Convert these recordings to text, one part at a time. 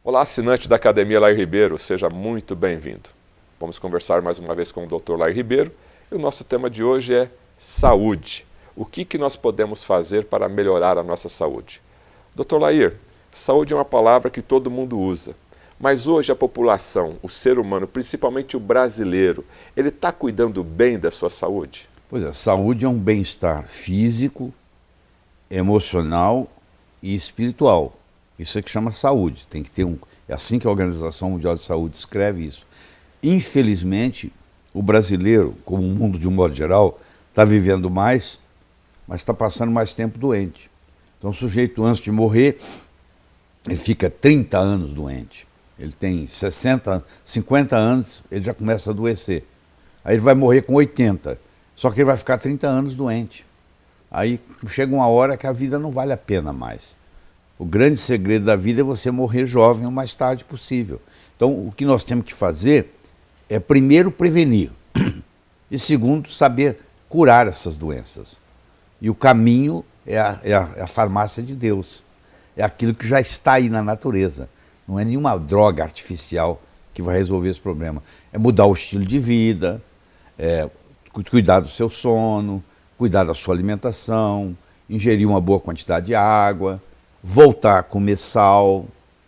Olá, assinante da Academia Lair Ribeiro, seja muito bem-vindo. Vamos conversar mais uma vez com o Dr. Lair Ribeiro e o nosso tema de hoje é saúde. O que nós podemos fazer para melhorar a nossa saúde? Dr. Lair, saúde é uma palavra que todo mundo usa, mas hoje a população, o ser humano, principalmente o brasileiro, ele está cuidando bem da sua saúde? Pois é, saúde é um bem-estar físico, emocional e espiritual. Isso é que chama saúde. Tem que ter é assim que a Organização Mundial de Saúde descreve isso. Infelizmente, o brasileiro, como o mundo de um modo geral, está vivendo mais, mas está passando mais tempo doente. Então o sujeito, antes de morrer, ele fica 30 anos doente. Ele tem 60, 50 anos, ele já começa a adoecer. Aí ele vai morrer com 80, só que ele vai ficar 30 anos doente. Aí chega uma hora que a vida não vale a pena mais. O grande segredo da vida é você morrer jovem o mais tarde possível. Então o que nós temos que fazer é primeiro prevenir e segundo saber curar essas doenças. E o caminho é a farmácia de Deus. É aquilo que já está aí na natureza. Não é nenhuma droga artificial que vai resolver esse problema. É mudar o estilo de vida, cuidar do seu sono, cuidar da sua alimentação, ingerir uma boa quantidade de água, voltar a comer sal,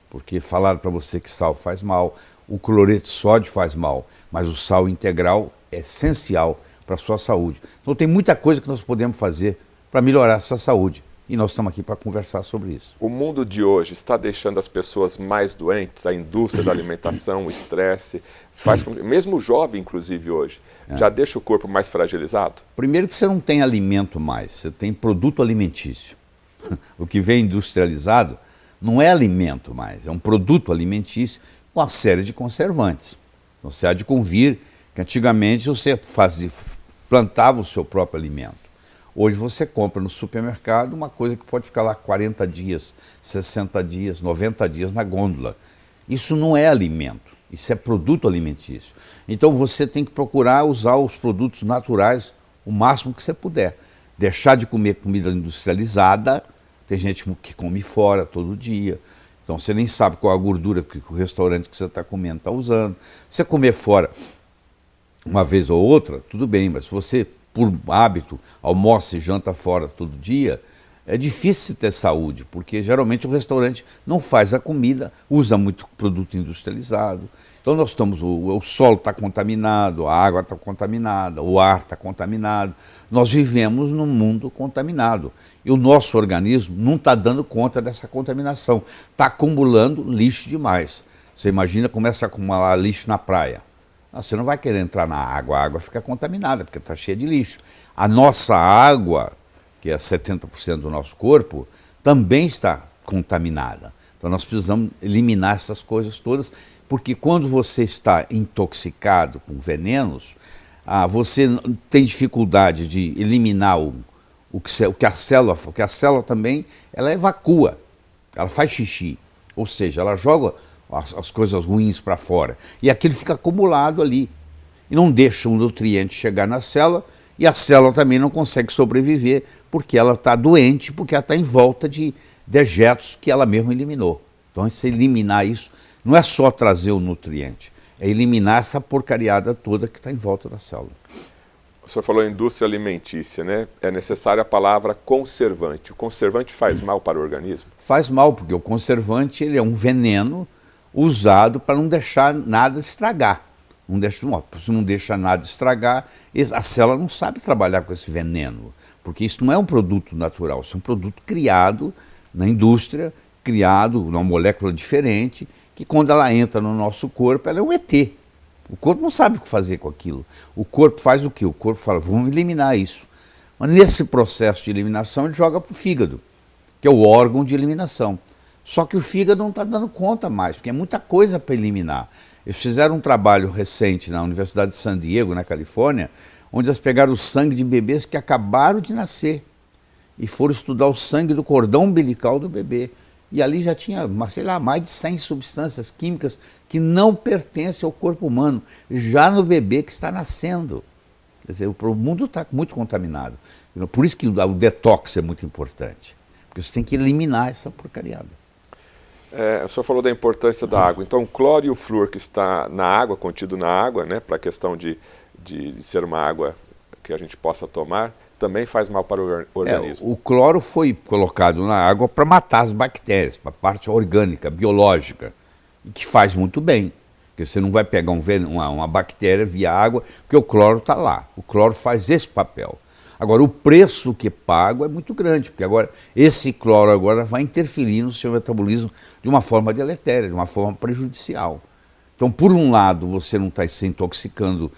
porque falaram para você que sal faz mal, o cloreto de sódio faz mal, mas o sal integral é essencial para a sua saúde. Então tem muita coisa que nós podemos fazer para melhorar essa saúde. E nós estamos aqui para conversar sobre isso. O mundo de hoje está deixando as pessoas mais doentes, a indústria da alimentação, o estresse, mesmo o jovem, inclusive, hoje, já deixa o corpo mais fragilizado? Primeiro que você não tem alimento mais, você tem produto alimentício. O que vem industrializado não é alimento mais, é um produto alimentício com uma série de conservantes. Então você há de convir que antigamente você plantava o seu próprio alimento. Hoje você compra no supermercado uma coisa que pode ficar lá 40 dias, 60 dias, 90 dias na gôndola. Isso não é alimento, isso é produto alimentício. Então você tem que procurar usar os produtos naturais o máximo que você puder. Deixar de comer comida industrializada, tem gente que come fora todo dia. Então você nem sabe qual a gordura que o restaurante que você está comendo está usando. Você comer fora uma vez ou outra, tudo bem, mas se você por hábito, almoça e janta fora todo dia, é difícil ter saúde, porque geralmente o restaurante não faz a comida, usa muito produto industrializado. Então nós estamos, o solo está contaminado, a água está contaminada, o ar está contaminado. Nós vivemos num mundo contaminado e o nosso organismo não está dando conta dessa contaminação, está acumulando lixo demais. Você imagina, começa a acumular lixo na praia. Você não vai querer entrar na água, a água fica contaminada, porque está cheia de lixo. A nossa água, que é 70% do nosso corpo, também está contaminada. Então nós precisamos eliminar essas coisas todas, porque quando você está intoxicado com venenos, você tem dificuldade de eliminar o que a célula também, ela evacua, ela faz xixi, ou seja, ela joga as coisas ruins para fora. E aquilo fica acumulado ali. E não deixa o nutriente chegar na célula, e a célula também não consegue sobreviver, porque ela está doente, porque ela está em volta de dejetos que ela mesma eliminou. Então, se eliminar isso, não é só trazer o nutriente, é eliminar essa porcariada toda que está em volta da célula. O senhor falou indústria alimentícia, né? É necessária a palavra conservante. O conservante faz mal para o organismo? Faz mal, porque o conservante ele é um veneno usado para não deixar nada estragar. Se não deixa nada estragar, a célula não sabe trabalhar com esse veneno, porque isso não é um produto natural, isso é um produto criado na indústria, criado numa molécula diferente, que quando ela entra no nosso corpo, ela é um ET. O corpo não sabe o que fazer com aquilo. O corpo faz o quê? O corpo fala, vamos eliminar isso. Mas nesse processo de eliminação, ele joga para o fígado, que é o órgão de eliminação. Só que o fígado não está dando conta mais, porque é muita coisa para eliminar. Eles fizeram um trabalho recente na Universidade de San Diego, na Califórnia, onde eles pegaram o sangue de bebês que acabaram de nascer e foram estudar o sangue do cordão umbilical do bebê. E ali já tinha, sei lá, mais de 100 substâncias químicas que não pertencem ao corpo humano, já no bebê que está nascendo. Quer dizer, o mundo está muito contaminado. Por isso que o detox é muito importante, porque você tem que eliminar essa porcariada. O senhor falou da importância da água. Então, o cloro e o flúor que está na água, contido na água, né, para a questão de ser uma água que a gente possa tomar, também faz mal para o organismo. O cloro foi colocado na água para matar as bactérias, para a parte orgânica, biológica, e que faz muito bem. Porque você não vai pegar uma bactéria via água, porque o cloro está lá. O cloro faz esse papel. Agora, o preço que pago é muito grande, porque agora esse cloro agora vai interferir no seu metabolismo de uma forma deletéria, de uma forma prejudicial. Então, por um lado, você não está se intoxicando,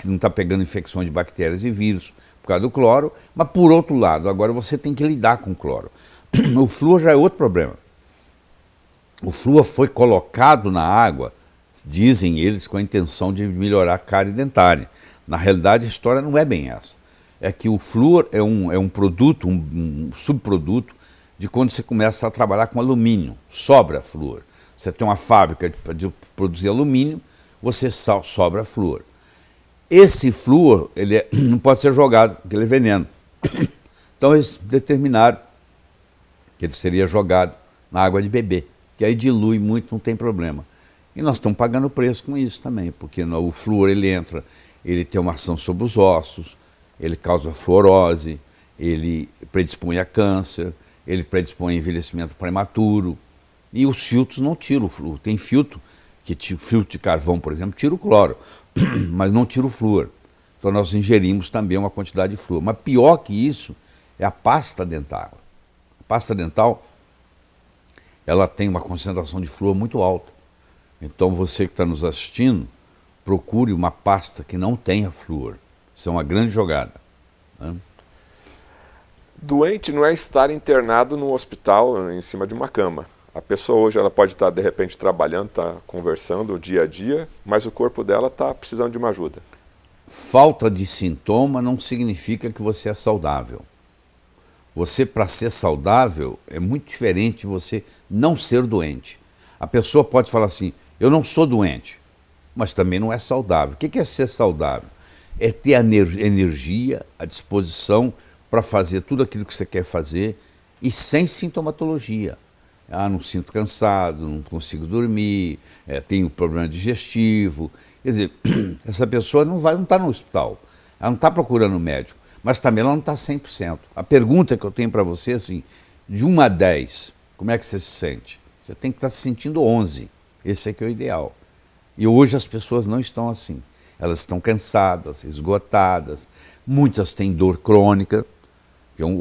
não está pegando infecções de bactérias e vírus por causa do cloro, mas por outro lado, agora você tem que lidar com o cloro. O flúor já é outro problema. O flúor foi colocado na água, dizem eles, com a intenção de melhorar a cárie dentária. Na realidade, a história não é bem essa. É que o flúor é um produto, um subproduto de quando você começa a trabalhar com alumínio, sobra flúor. Você tem uma fábrica de produzir alumínio, você sobra flúor. Esse flúor, não pode ser jogado, porque ele é veneno. Então eles determinaram que ele seria jogado na água de beber, que aí dilui muito, não tem problema. E nós estamos pagando preço com isso também, porque o flúor ele entra, ele tem uma ação sobre os ossos, ele causa fluorose, ele predispõe a câncer, ele predispõe a envelhecimento prematuro. E os filtros não tiram o flúor. Tem filtro, filtro de carvão, por exemplo, tira o cloro, mas não tira o flúor. Então nós ingerimos também uma quantidade de flúor. Mas pior que isso é a pasta dental. A pasta dental, ela tem uma concentração de flúor muito alta. Então você que está nos assistindo, procure uma pasta que não tenha flúor. Isso é uma grande jogada. Né? Doente não é estar internado no hospital em cima de uma cama. A pessoa hoje ela pode estar de repente trabalhando, está conversando o dia a dia, mas o corpo dela está precisando de uma ajuda. Falta de sintoma não significa que você é saudável. Você, para ser saudável, é muito diferente de você não ser doente. A pessoa pode falar assim, eu não sou doente, mas também não é saudável. O que é ser saudável? É ter a energia, a disposição para fazer tudo aquilo que você quer fazer e sem sintomatologia. Não sinto cansado, não consigo dormir, tenho problema digestivo. Quer dizer, essa pessoa não está no hospital, ela não está procurando médico, mas também ela não está 100%. A pergunta que eu tenho para você é assim, de 1 a 10, como é que você se sente? Você tem que estar se sentindo 11, esse é que é o ideal. E hoje as pessoas não estão assim. Elas estão cansadas, esgotadas, muitas têm dor crônica.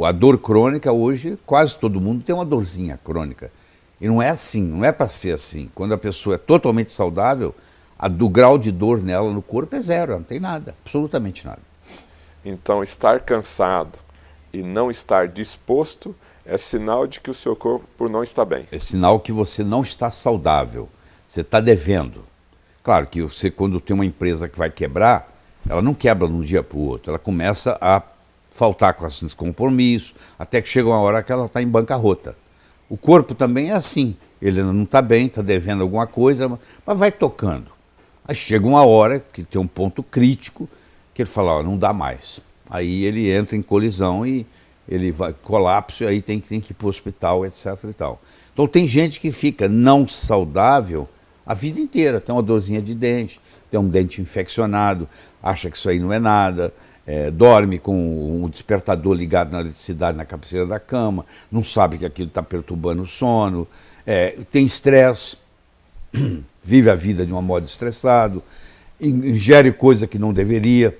A dor crônica hoje, quase todo mundo tem uma dorzinha crônica. E não é assim, não é para ser assim. Quando a pessoa é totalmente saudável, o grau de dor nela no corpo é zero, não tem nada, absolutamente nada. Então, estar cansado e não estar disposto é sinal de que o seu corpo não está bem. É sinal que você não está saudável, você está devendo. Claro que você, quando tem uma empresa que vai quebrar, ela não quebra de um dia para o outro, ela começa a faltar com esses compromissos, até que chega uma hora que ela está em bancarrota. O corpo também é assim, ele não está bem, está devendo alguma coisa, mas vai tocando. Aí chega uma hora que tem um ponto crítico, que ele fala, não dá mais. Aí ele entra em colisão e ele vai colapso, e aí tem que ir para o hospital, etc. e tal. Então tem gente que fica não saudável a vida inteira, tem uma dorzinha de dente, tem um dente infeccionado, acha que isso aí não é nada, dorme com um despertador ligado na eletricidade na cabeceira da cama, não sabe que aquilo está perturbando o sono, tem estresse, vive a vida de um modo estressado, ingere coisa que não deveria,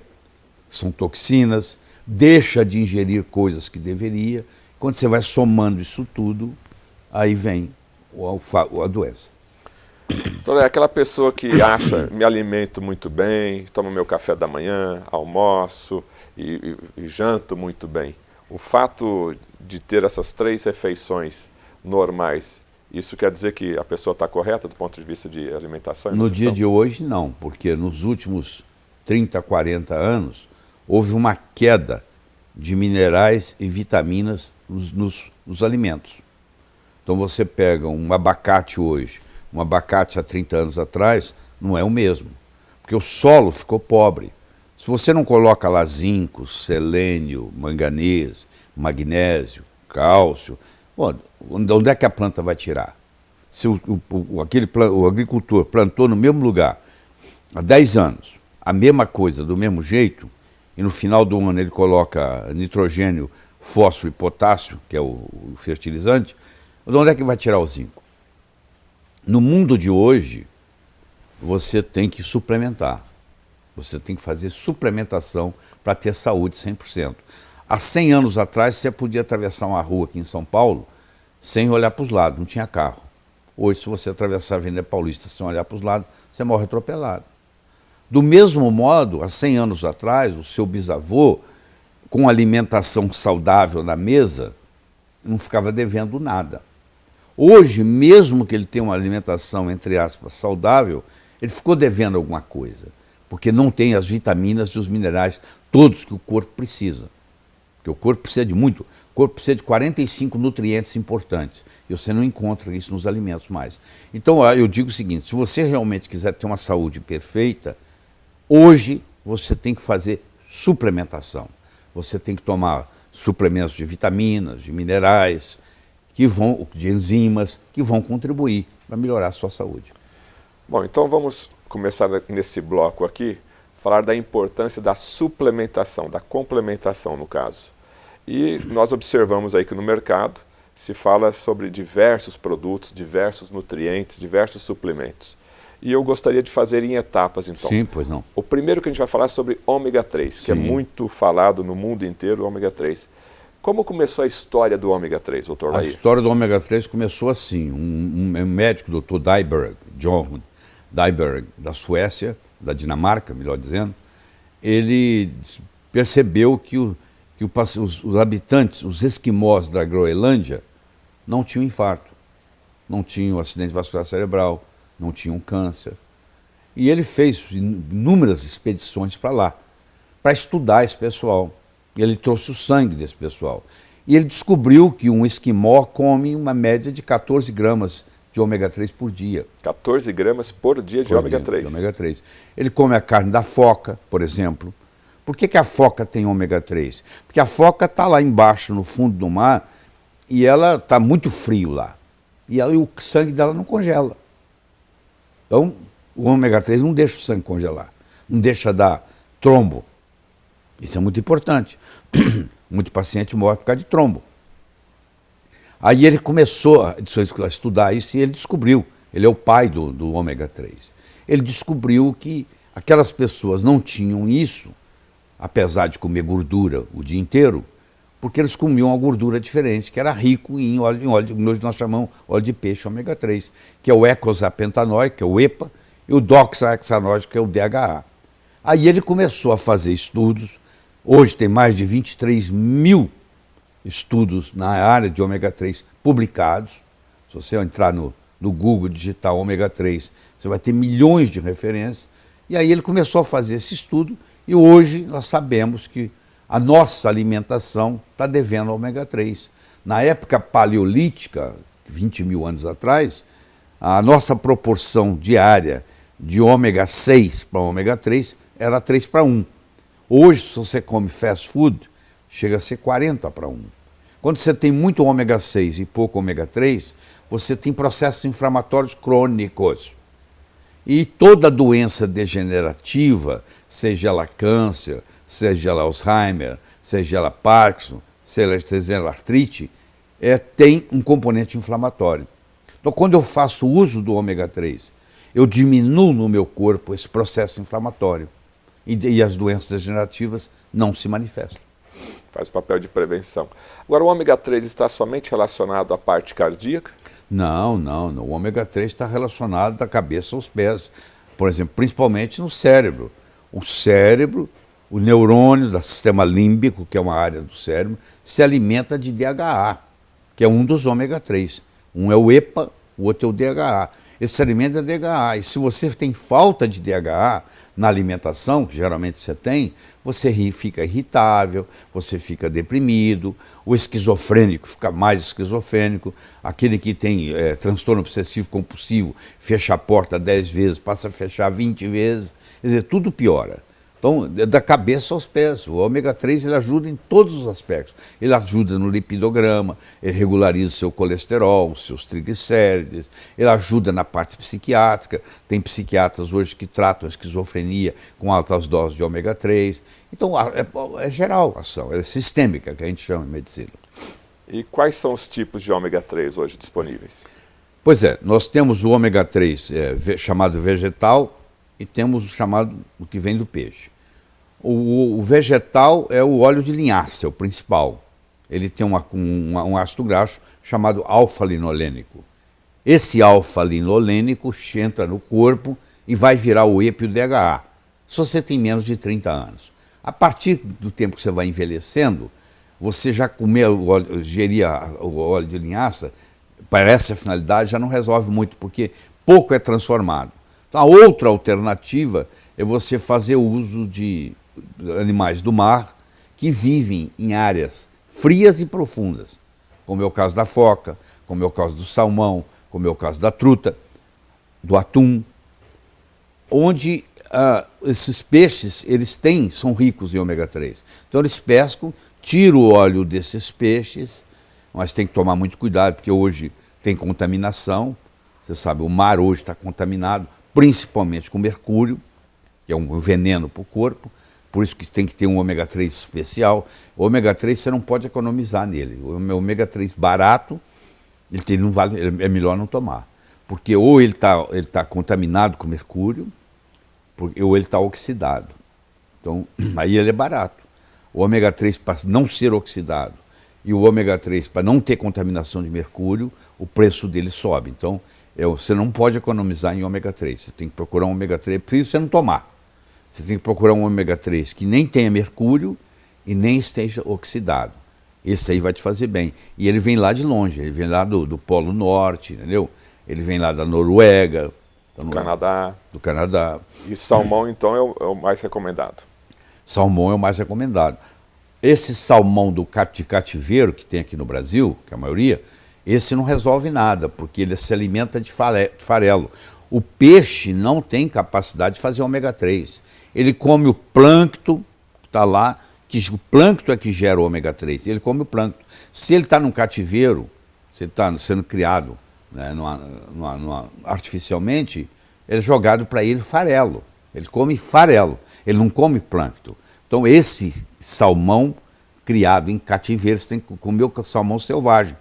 são toxinas, deixa de ingerir coisas que deveria. Quando você vai somando isso tudo, aí vem a doença. Então, é aquela pessoa que acha, me alimento muito bem, tomo meu café da manhã, almoço e janto muito bem. O fato de ter essas 3 refeições normais, isso quer dizer que a pessoa está correta do ponto de vista de alimentação e nutrição? No dia de hoje, não, porque nos últimos 30, 40 anos, houve uma queda de minerais e vitaminas nos alimentos. Então você pega um abacate hoje, um abacate há 30 anos atrás, não é o mesmo, porque o solo ficou pobre. Se você não coloca lá zinco, selênio, manganês, magnésio, cálcio, onde é que a planta vai tirar? Se o agricultor plantou no mesmo lugar há 10 anos, a mesma coisa, do mesmo jeito, e no final do ano ele coloca nitrogênio, fósforo e potássio, que é o fertilizante, de onde é que vai tirar o zinco? No mundo de hoje, você tem que suplementar. Você tem que fazer suplementação para ter saúde 100%. Há 100 anos atrás, você podia atravessar uma rua aqui em São Paulo sem olhar para os lados, não tinha carro. Hoje, se você atravessar a Avenida Paulista sem olhar para os lados, você morre atropelado. Do mesmo modo, há 100 anos atrás, o seu bisavô, com alimentação saudável na mesa, não ficava devendo nada. Hoje, mesmo que ele tenha uma alimentação, entre aspas, saudável, ele ficou devendo alguma coisa, porque não tem as vitaminas e os minerais todos que o corpo precisa. Porque o corpo precisa de muito, o corpo precisa de 45 nutrientes importantes, e você não encontra isso nos alimentos mais. Então, eu digo o seguinte, se você realmente quiser ter uma saúde perfeita, hoje você tem que fazer suplementação. Você tem que tomar suplementos de vitaminas, de minerais, de enzimas, que vão contribuir para melhorar a sua saúde. Bom, então vamos começar nesse bloco aqui, falar da importância da suplementação, da complementação no caso. E nós observamos aí que no mercado se fala sobre diversos produtos, diversos nutrientes, diversos suplementos. E eu gostaria de fazer em etapas, então. Sim, pois não. O primeiro que a gente vai falar é sobre ômega 3, que é muito falado no mundo inteiro, o ômega 3. Como começou a história do ômega 3, doutor Lair? A história do ômega 3 começou assim. Um médico, doutor Dyberg, John Dyberg, da Suécia, da Dinamarca, melhor dizendo, ele percebeu que os habitantes, os esquimós da Groenlândia, não tinham infarto, não tinham acidente vascular cerebral, não tinham câncer. E ele fez inúmeras expedições para lá, para estudar esse pessoal. E ele trouxe o sangue desse pessoal. E ele descobriu que um esquimó come uma média de 14 gramas de ômega 3 por dia. 14 gramas por dia de ômega 3. De ômega 3. Ele come a carne da foca, por exemplo. Por que a foca tem ômega 3? Porque a foca está lá embaixo, no fundo do mar, e ela está muito frio lá. E o sangue dela não congela. Então, o ômega 3 não deixa o sangue congelar, não deixa dar trombo. Isso é muito importante. Muito paciente morre por causa de trombo. Aí ele começou a estudar isso e ele descobriu, ele é o pai do ômega 3. Ele descobriu que aquelas pessoas não tinham isso, apesar de comer gordura o dia inteiro, porque eles comiam uma gordura diferente, que era rico em óleo, hoje nós chamamos óleo de peixe ômega 3, que é o eicosapentaenoico, que é o EPA, e o doxahexanoico, que é o DHA. Aí ele começou a fazer estudos. Hoje tem mais de 23 mil estudos na área de ômega 3 publicados. Se você entrar no Google, digitar ômega 3, você vai ter milhões de referências. E aí ele começou a fazer esse estudo e hoje nós sabemos que a nossa alimentação está devendo ao ômega 3. Na época paleolítica, 20 mil anos atrás, a nossa proporção diária de ômega 6 para ômega 3 era 3 para 1. Hoje, se você come fast food, chega a ser 40 para 1. Quando você tem muito ômega 6 e pouco ômega 3, você tem processos inflamatórios crônicos. E toda doença degenerativa, seja ela câncer, seja ela Alzheimer, seja ela Parkinson, seja ela artrite, tem um componente inflamatório. Então, quando eu faço uso do ômega 3, eu diminuo no meu corpo esse processo inflamatório. E as doenças degenerativas não se manifestam. Faz o papel de prevenção. Agora, o ômega 3 está somente relacionado à parte cardíaca? Não. O ômega 3 está relacionado da cabeça aos pés. Por exemplo, principalmente no cérebro. O cérebro, o neurônio do sistema límbico, que é uma área do cérebro, se alimenta de DHA, que é um dos ômega 3. Um é o EPA, o outro é o DHA. Esse se alimenta de DHA. E se você tem falta de DHA na alimentação, que geralmente você tem, você fica irritável, você fica deprimido, o esquizofrênico fica mais esquizofrênico, aquele que tem transtorno obsessivo compulsivo, fecha a porta 10 vezes, passa a fechar 20 vezes, quer dizer, tudo piora. Então, da cabeça aos pés. O ômega 3 ele ajuda em todos os aspectos. Ele ajuda no lipidograma, ele regulariza o seu colesterol, os seus triglicérides, ele ajuda na parte psiquiátrica. Tem psiquiatras hoje que tratam a esquizofrenia com altas doses de ômega 3. Então, é geral a ação, é sistêmica, que a gente chama em medicina. E quais são os tipos de ômega 3 hoje disponíveis? Pois é, nós temos o ômega 3 chamado vegetal, e temos o chamado, o que vem do peixe. O vegetal é o óleo de linhaça, é o principal. Ele tem um ácido graxo chamado alfa-linolênico. Esse alfa-linolênico entra no corpo e vai virar o EPA e o DHA, se você tem menos de 30 anos. A partir do tempo que você vai envelhecendo, você já geria o óleo de linhaça, para essa finalidade já não resolve muito, porque pouco é transformado. A outra alternativa é você fazer uso de animais do mar que vivem em áreas frias e profundas, como é o caso da foca, como é o caso do salmão, como é o caso da truta, do atum, onde esses peixes são ricos em ômega 3. Então eles pescam, tiram o óleo desses peixes, mas tem que tomar muito cuidado, porque hoje tem contaminação. Você sabe, o mar hoje está contaminado, principalmente com mercúrio, que é um veneno para o corpo, por isso que tem que ter um ômega 3 especial. O ômega 3 você não pode economizar nele. O ômega 3 barato, é melhor não tomar, porque ou ele tá contaminado com mercúrio, ou ele está oxidado. Então, aí ele é barato. O ômega 3 para não ser oxidado e o ômega 3 para não ter contaminação de mercúrio, o preço dele sobe. Então, você não pode economizar em ômega 3, você tem que procurar um ômega 3, por isso você não tomar. Você tem que procurar um ômega 3 que nem tenha mercúrio e nem esteja oxidado. Esse aí vai te fazer bem. E ele vem lá de longe, ele vem lá do Polo Norte, entendeu? Ele vem lá da Noruega. Do Canadá. E salmão, então, é o mais recomendado? Salmão é o mais recomendado. Esse salmão de cativeiro que tem aqui no Brasil, que é a maioria, esse não resolve nada, porque ele se alimenta de farelo. O peixe não tem capacidade de fazer ômega 3. Ele come o plâncton que está lá, que o plâncton é que gera o ômega 3. Ele come o plâncton. Se ele está num cativeiro, se ele está sendo criado, né, artificialmente, é jogado para ele farelo. Ele come farelo, ele não come plâncton. Então esse salmão criado em cativeiro, você tem que comer o salmão selvagem.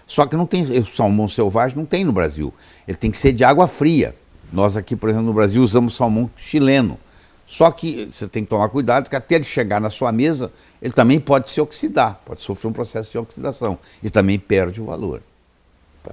Só que não tem, o salmão selvagem não tem no Brasil. Ele tem que ser de água fria. Nós aqui, por exemplo, no Brasil, usamos salmão chileno. Só que você tem que tomar cuidado, que até ele chegar na sua mesa, ele também pode se oxidar, pode sofrer um processo de oxidação e também perde o valor. Tá.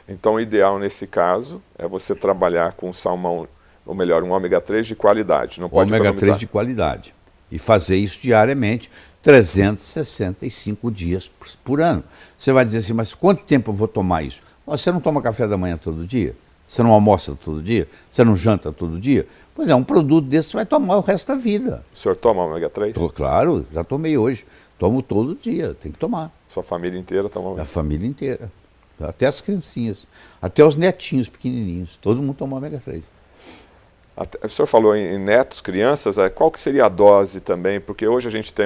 Então, o ideal nesse caso é você trabalhar com salmão, ou melhor, um ômega 3 de qualidade. Não pode ômega 3 de qualidade. E fazer isso diariamente, 365 dias por ano. Você vai dizer assim, mas quanto tempo eu vou tomar isso? Você não toma café da manhã todo dia? Você não almoça todo dia? Você não janta todo dia? Pois é, um produto desse você vai tomar o resto da vida. O senhor toma ômega 3? Claro, já tomei hoje. Tomo todo dia, tem que tomar. Sua família inteira toma? A família inteira. Até as criancinhas, até os netinhos pequenininhos. Todo mundo toma ômega 3. O senhor falou em netos, crianças, qual que seria a dose também? Porque hoje a gente tem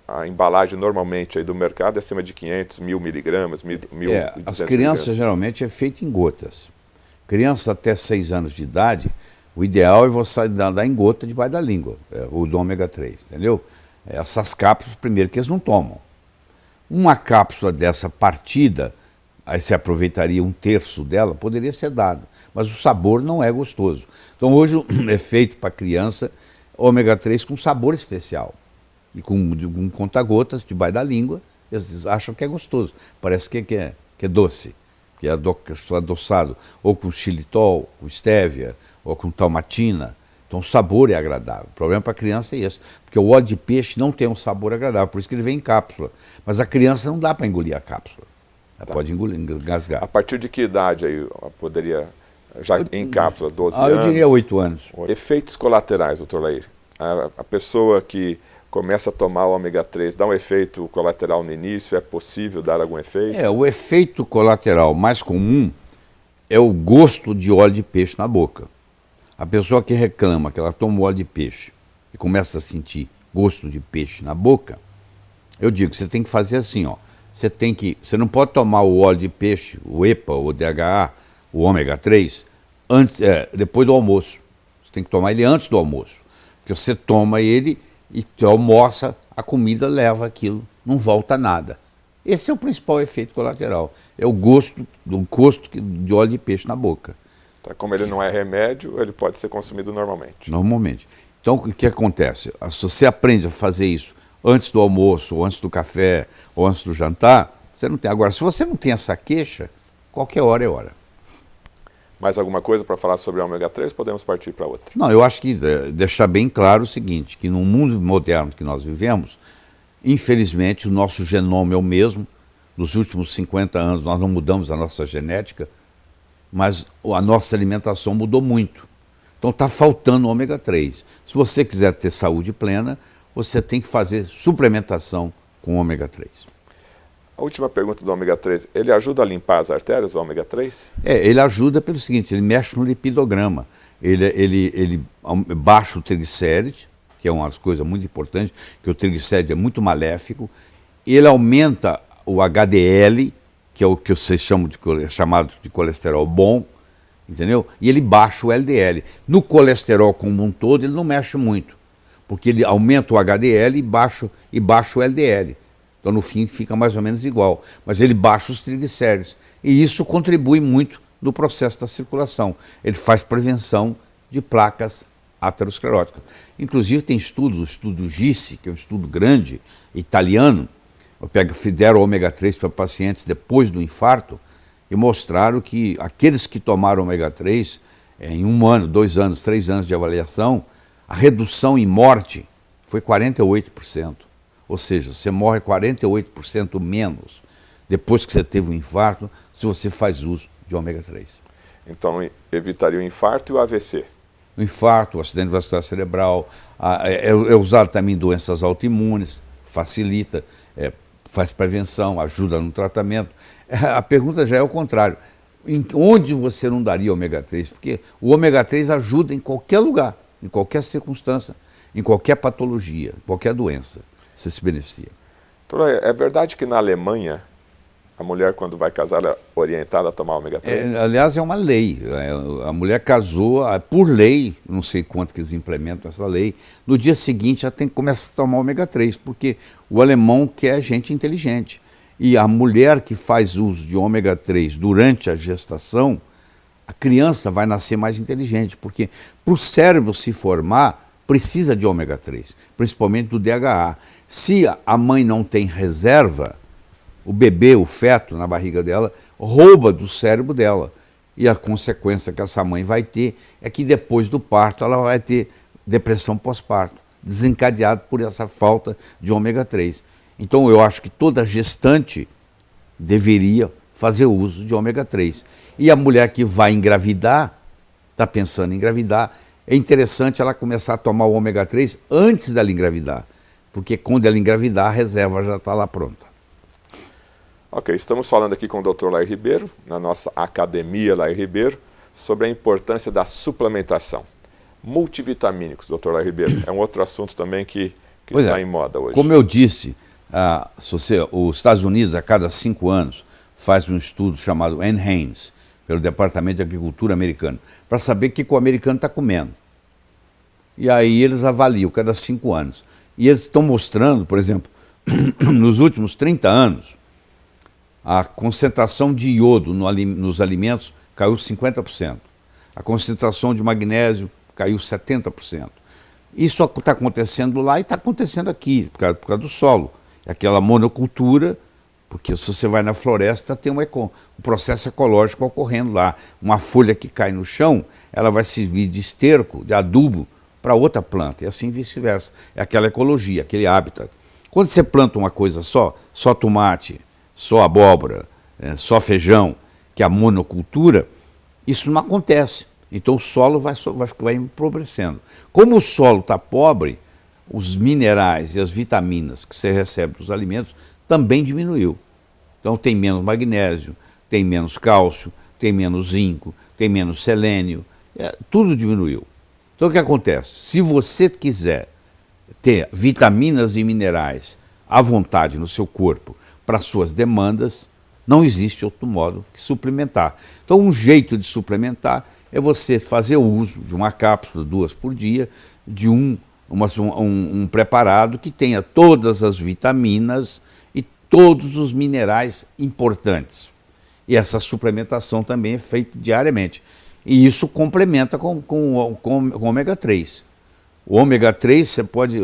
a embalagem normalmente aí do mercado é acima de 500, 1000 miligramas, 1.200 as crianças geralmente é feito em gotas. Crianças até 6 anos de idade, o ideal é você dar em gota debaixo da língua, o do ômega 3, entendeu? Essas cápsulas, primeiro, que eles não tomam. Uma cápsula dessa partida, aí você aproveitaria 1/3 dela, poderia ser dado, mas o sabor não é gostoso. Então hoje é feito para criança ômega 3 com sabor especial. E com conta-gotas debaixo da língua, eles acham que é gostoso. Parece que é doce, que é adoçado, ou com xilitol, com estévia, ou com talmatina. Então o sabor é agradável. O problema para a criança é esse, porque o óleo de peixe não tem um sabor agradável, por isso que ele vem em cápsula. Mas a criança não dá para engolir a cápsula. Ela pode engasgar. A partir de que idade aí poderia, já em cápsula, 12 anos? Eu diria 8 anos. Efeitos colaterais, doutor Lair. A pessoa que começa a tomar o ômega 3, dá um efeito colateral no início, é possível dar algum efeito? O efeito colateral mais comum é o gosto de óleo de peixe na boca. A pessoa que reclama que ela toma óleo de peixe, e começa a sentir gosto de peixe na boca, eu digo, você tem que fazer assim, ó. Você não pode tomar o óleo de peixe, o EPA, o DHA, o ômega 3, depois do almoço. Você tem que tomar ele antes do almoço. Porque você toma ele e almoça, a comida leva aquilo, não volta nada. Esse é o principal efeito colateral. É o gosto de óleo de peixe na boca. Tá, como ele não é remédio, ele pode ser consumido normalmente. Normalmente. Então, o que acontece? Se você aprende a fazer isso antes do almoço, ou antes do café, ou antes do jantar, você não tem. Agora, se você não tem essa queixa, qualquer hora é hora. Mais alguma coisa para falar sobre o ômega 3? Podemos partir para outra. Não, eu acho que deixar bem claro o seguinte, que no mundo moderno que nós vivemos, infelizmente o nosso genoma é o mesmo. Nos últimos 50 anos nós não mudamos a nossa genética, mas a nossa alimentação mudou muito. Então está faltando ômega 3. Se você quiser ter saúde plena, você tem que fazer suplementação com ômega 3. A última pergunta do ômega 3, ele ajuda a limpar as artérias, o ômega 3? Ele ajuda pelo seguinte, ele mexe no lipidograma, ele baixa o triglicérides, que é uma das coisas muito importantes, que o triglicérides é muito maléfico, ele aumenta o HDL, que é o que vocês chamado de colesterol bom, entendeu? E ele baixa o LDL. No colesterol como um todo, ele não mexe muito, porque ele aumenta o HDL e baixa o LDL. Então, no fim, fica mais ou menos igual. Mas ele baixa os triglicéridos. E isso contribui muito no processo da circulação. Ele faz prevenção de placas ateroscleróticas. Inclusive, tem estudos, o estudo GISSI, que é um estudo grande, italiano, fizeram ômega 3 para pacientes depois do infarto e mostraram que aqueles que tomaram ômega 3, em 1 ano, 2 anos, 3 anos de avaliação, a redução em morte foi 48%. Ou seja, você morre 48% menos depois que você teve um infarto, se você faz uso de ômega 3. Então, evitaria o infarto e o AVC? O infarto, o acidente vascular cerebral, é usado também em doenças autoimunes, facilita, faz prevenção, ajuda no tratamento. A pergunta já é o contrário. Onde você não daria ômega 3? Porque o ômega 3 ajuda em qualquer lugar, em qualquer circunstância, em qualquer patologia, qualquer doença. Você se beneficia. Doutor, é verdade que na Alemanha, a mulher, quando vai casar, é orientada a tomar ômega 3? Aliás, é uma lei. A mulher casou, por lei, não sei quanto que eles implementam essa lei, no dia seguinte ela tem que começar a tomar ômega 3, porque o alemão quer gente inteligente. E a mulher que faz uso de ômega 3 durante a gestação, a criança vai nascer mais inteligente, porque para o cérebro se formar, precisa de ômega 3, principalmente do DHA. Se a mãe não tem reserva, o bebê, o feto na barriga dela, rouba do cérebro dela. E a consequência que essa mãe vai ter é que depois do parto ela vai ter depressão pós-parto, desencadeado por essa falta de ômega 3. Então eu acho que toda gestante deveria fazer uso de ômega 3. E a mulher que vai engravidar, está pensando em engravidar, é interessante ela começar a tomar o ômega 3 antes dela engravidar, porque quando ela engravidar, a reserva já está lá pronta. Ok, estamos falando aqui com o Dr. Lair Ribeiro, na nossa Academia Lair Ribeiro, sobre a importância da suplementação. Multivitamínicos, Dr. Lair Ribeiro, é um outro assunto também que está em moda hoje. Como eu disse, os Estados Unidos, a cada 5 anos, faz um estudo chamado NHANES, pelo Departamento de Agricultura americano, para saber o que o americano está comendo. E aí eles avaliam cada 5 anos. E eles estão mostrando, por exemplo, nos últimos 30 anos, a concentração de iodo nos alimentos caiu 50%. A concentração de magnésio caiu 70%. Isso está acontecendo lá e está acontecendo aqui, por causa do solo. É aquela monocultura, porque se você vai na floresta, tem um processo ecológico ocorrendo lá. Uma folha que cai no chão, ela vai servir de esterco, de adubo, para outra planta, e assim vice-versa. É aquela ecologia, aquele hábitat. Quando você planta uma coisa só tomate, só abóbora, só feijão, que é a monocultura, isso não acontece. Então o solo vai empobrecendo. Como o solo está pobre, os minerais e as vitaminas que você recebe dos alimentos também diminuiu. Então tem menos magnésio, tem menos cálcio, tem menos zinco, tem menos selênio, tudo diminuiu. Então o que acontece? Se você quiser ter vitaminas e minerais à vontade no seu corpo para suas demandas, não existe outro modo que suplementar. Então, um jeito de suplementar é você fazer uso de uma cápsula, 2 por dia, de um preparado que tenha todas as vitaminas e todos os minerais importantes. E essa suplementação também é feita diariamente. E isso complementa com o ômega 3. O ômega 3 você pode,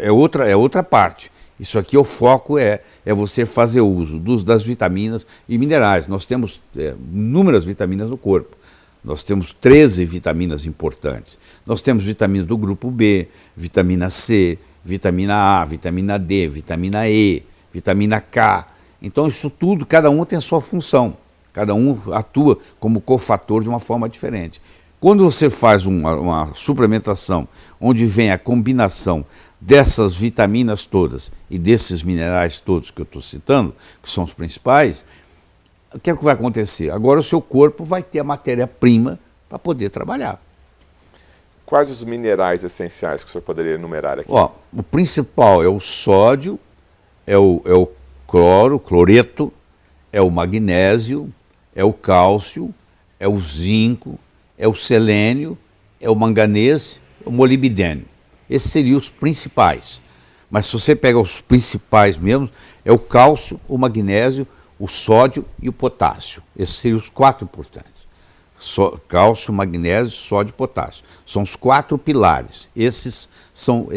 é outra parte. Isso aqui, o foco é você fazer uso das vitaminas e minerais. Nós temos inúmeras vitaminas no corpo. Nós temos 13 vitaminas importantes. Nós temos vitaminas do grupo B, vitamina C, vitamina A, vitamina D, vitamina E, vitamina K. Então isso tudo, cada um tem a sua função. Cada um atua como cofator de uma forma diferente. Quando você faz uma suplementação onde vem a combinação dessas vitaminas todas e desses minerais todos que eu estou citando, que são os principais, o que é que vai acontecer? Agora o seu corpo vai ter a matéria-prima para poder trabalhar. Quais os minerais essenciais que o senhor poderia enumerar aqui? Ó, o principal é o sódio, é o cloreto, é o magnésio, é o cálcio, é o zinco, é o selênio, é o manganês, é o molibdênio. Esses seriam os principais. Mas se você pega os principais mesmo, é o cálcio, o magnésio, o sódio e o potássio. Esses seriam os 4 importantes. Cálcio, magnésio, sódio e potássio. São os 4 pilares. Esses são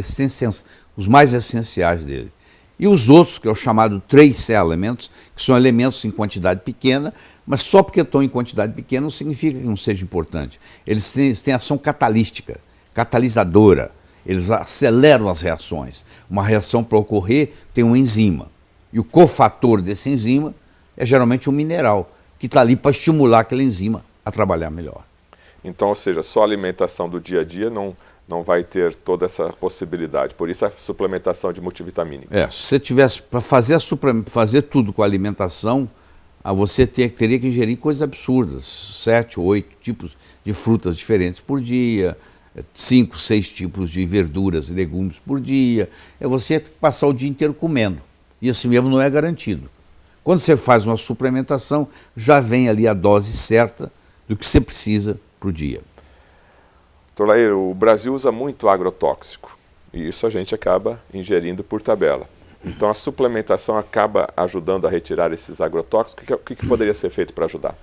os mais essenciais dele. E os outros, que é o chamado trace elementos, que são elementos em quantidade pequena, mas só porque estão em quantidade pequena não significa que não seja importante. Eles têm ação catalística, catalisadora. Eles aceleram as reações. Uma reação para ocorrer tem uma enzima. E o cofator dessa enzima é geralmente um mineral, que está ali para estimular aquela enzima a trabalhar melhor. Então, ou seja, só a alimentação do dia a dia não vai ter toda essa possibilidade. Por isso a suplementação de multivitamínico. Se você tivesse para fazer tudo com a alimentação, você teria que ingerir coisas absurdas. 7, 8 tipos de frutas diferentes por dia, 5, 6 tipos de verduras e legumes por dia. Você tem que passar o dia inteiro comendo. E assim mesmo não é garantido. Quando você faz uma suplementação, já vem ali a dose certa do que você precisa para o dia. Dr. Lair, o Brasil usa muito agrotóxico e isso a gente acaba ingerindo por tabela. Então a suplementação acaba ajudando a retirar esses agrotóxicos. O que poderia ser feito para ajudar?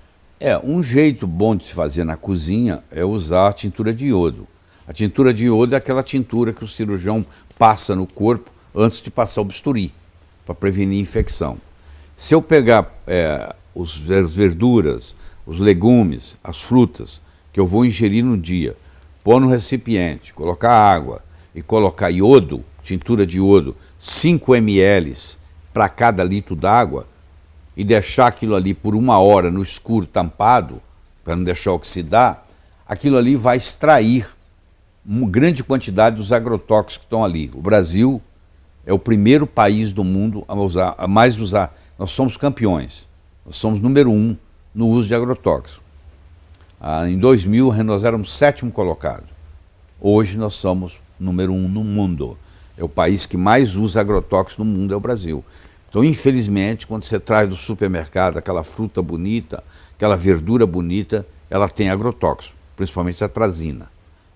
Um jeito bom de se fazer na cozinha é usar a tintura de iodo. A tintura de iodo é aquela tintura que o cirurgião passa no corpo antes de passar o bisturi, para prevenir infecção. Se eu pegar as verduras, os legumes, as frutas que eu vou ingerir no dia, pôr no recipiente, colocar água e colocar iodo, tintura de iodo, 5 ml para cada litro d'água e deixar aquilo ali por 1 hora no escuro tampado, para não deixar oxidar, aquilo ali vai extrair uma grande quantidade dos agrotóxicos que estão ali. O Brasil é o primeiro país do mundo a mais usar. Nós somos campeões. Nós somos número 1 no uso de agrotóxicos. Em 2000, nós éramos 7º colocado. Hoje, nós somos número 1 no mundo. É o país que mais usa agrotóxicos no mundo, é o Brasil. Então, infelizmente, quando você traz do supermercado aquela fruta bonita, aquela verdura bonita, ela tem agrotóxico, principalmente a atrazina,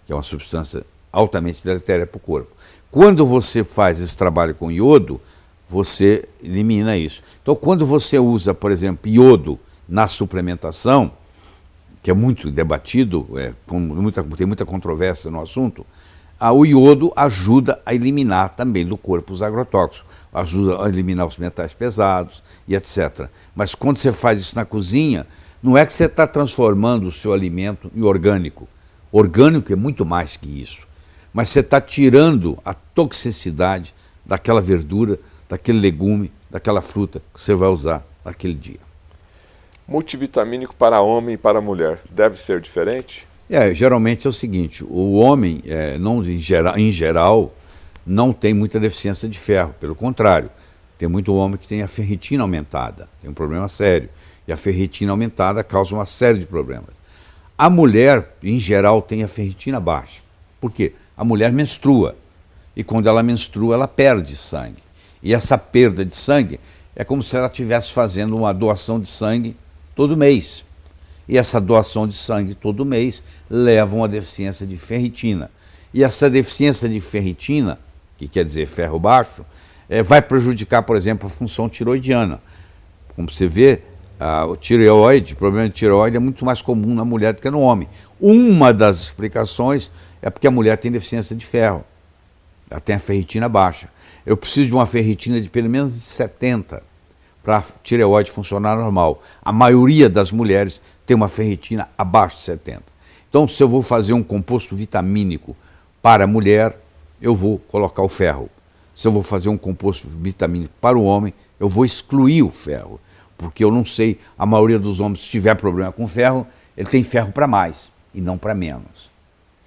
que é uma substância altamente deletéria para o corpo. Quando você faz esse trabalho com iodo, você elimina isso. Então, quando você usa, por exemplo, iodo na suplementação, que é muito debatido, tem muita controvérsia no assunto, o iodo ajuda a eliminar também do corpo os agrotóxicos, ajuda a eliminar os metais pesados e etc. Mas quando você faz isso na cozinha, não é que você está transformando o seu alimento em orgânico. Orgânico é muito mais que isso. Mas você está tirando a toxicidade daquela verdura, daquele legume, daquela fruta que você vai usar naquele dia. Multivitamínico para homem e para mulher deve ser diferente? Geralmente é o seguinte, o homem, em geral, não tem muita deficiência de ferro, pelo contrário, tem muito homem que tem a ferritina aumentada, tem um problema sério, e a ferritina aumentada causa uma série de problemas. A mulher, em geral, tem a ferritina baixa. Por quê? A mulher menstrua, E quando ela menstrua, ela perde sangue. E essa perda de sangue é como se ela estivesse fazendo uma doação de sangue todo mês. E essa doação de sangue todo mês leva a uma deficiência de ferritina. E essa deficiência de ferritina, que quer dizer ferro baixo, vai prejudicar, por exemplo, a função tiroidiana. Como você vê, o problema de tireoide é muito mais comum na mulher do que no homem. Uma das explicações é porque a mulher tem deficiência de ferro. Ela tem a ferritina baixa. Eu preciso de uma ferritina de pelo menos de 70 para a tireoide funcionar normal. A maioria das mulheres tem uma ferritina abaixo de 70. Então, se eu vou fazer um composto vitamínico para a mulher, eu vou colocar o ferro. Se eu vou fazer um composto vitamínico para o homem, eu vou excluir o ferro. Porque eu não sei, a maioria dos homens, se tiver problema com ferro, ele tem ferro para mais e não para menos.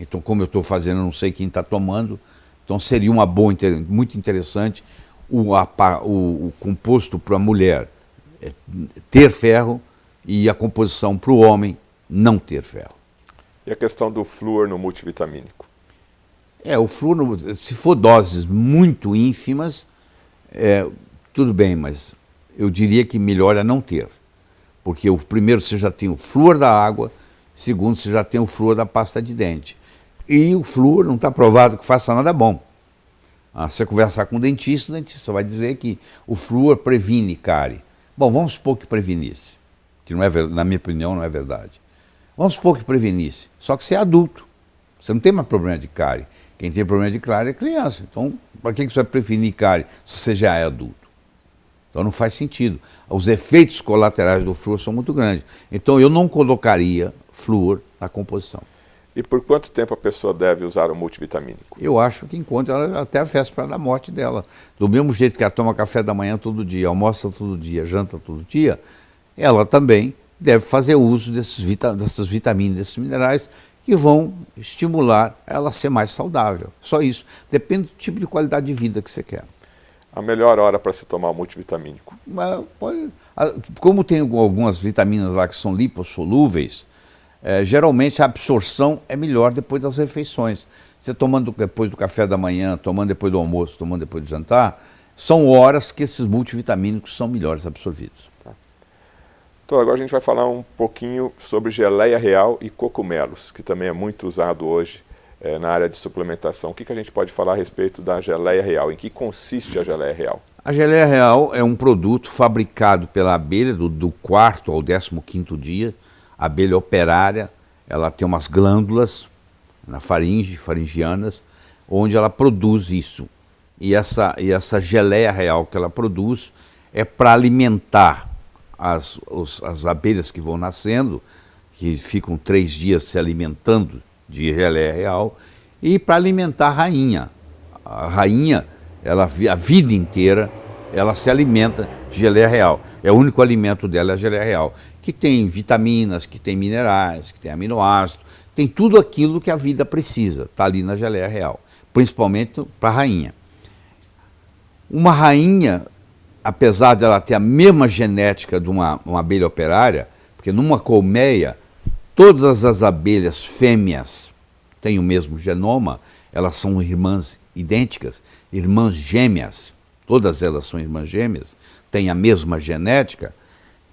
Então, como eu estou fazendo, eu não sei quem está tomando, então seria uma boa, muito interessante o composto para a mulher ter ferro e a composição para o homem não ter ferro. E a questão do flúor no multivitamínico? O flúor, se for doses muito ínfimas, tudo bem, mas eu diria que melhor é não ter. Porque primeiro você já tem o flúor da água, segundo você já tem o flúor da pasta de dente. E o flúor não está provado que faça nada bom. Você conversar com o dentista vai dizer que o flúor previne cárie. Bom, vamos supor que prevenisse, que não é, na minha opinião não é verdade. Vamos supor que prevenisse, só que você é adulto, você não tem mais problema de cárie. Quem tem problema de cárie é criança. Então, para que você vai prevenir cárie se você já é adulto? Então não faz sentido. Os efeitos colaterais do flúor são muito grandes. Então eu não colocaria flúor na composição. E por quanto tempo a pessoa deve usar o multivitamínico? Eu acho que enquanto ela, até a véspera da morte dela. Do mesmo jeito que ela toma café da manhã todo dia, almoça todo dia, janta todo dia, ela também deve fazer uso dessas vitaminas, desses minerais, que vão estimular ela a ser mais saudável. Só isso. Depende do tipo de qualidade de vida que você quer. A melhor hora para se tomar o multivitamínico? Como tem algumas vitaminas lá que são lipossolúveis, geralmente a absorção é melhor depois das refeições. Você tomando depois do café da manhã, tomando depois do almoço, tomando depois do jantar, são horas que esses multivitamínicos são melhores absorvidos. Tá. Então agora a gente vai falar um pouquinho sobre geleia real e cogumelos, que também é muito usado hoje na área de suplementação. O que a gente pode falar a respeito da geleia real? Em que consiste a geleia real? A geleia real é um produto fabricado pela abelha do 4º ao 15º dia. A abelha operária, ela tem umas glândulas na faringianas, onde ela produz isso. E essa geleia real que ela produz é para alimentar as abelhas que vão nascendo, que ficam 3 dias se alimentando de geleia real, e para alimentar a rainha. A rainha, a vida inteira, ela se alimenta de geleia real. O único alimento dela é a geleia real, que tem vitaminas, que tem minerais, que tem aminoácidos, tem tudo aquilo que a vida precisa, está ali na geleia real, principalmente para a rainha. Uma rainha, apesar de ela ter a mesma genética de uma abelha operária, porque numa colmeia, todas as abelhas fêmeas têm o mesmo genoma, elas são irmãs idênticas, irmãs gêmeas, todas elas são irmãs gêmeas, têm a mesma genética,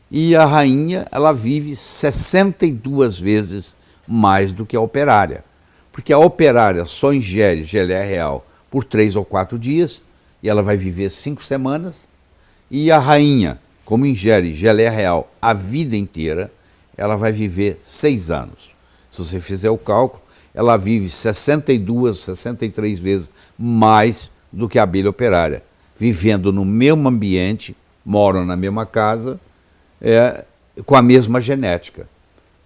e a rainha, ela vive 62 vezes mais do que a operária, porque a operária só ingere geleia real por 3 ou 4 dias, e ela vai viver 5 semanas, e a rainha, como ingere geleia real a vida inteira, ela vai viver 6 anos. Se você fizer o cálculo, ela vive 62, 63 vezes mais do que a abelha operária, vivendo no mesmo ambiente, moram na mesma casa, com a mesma genética.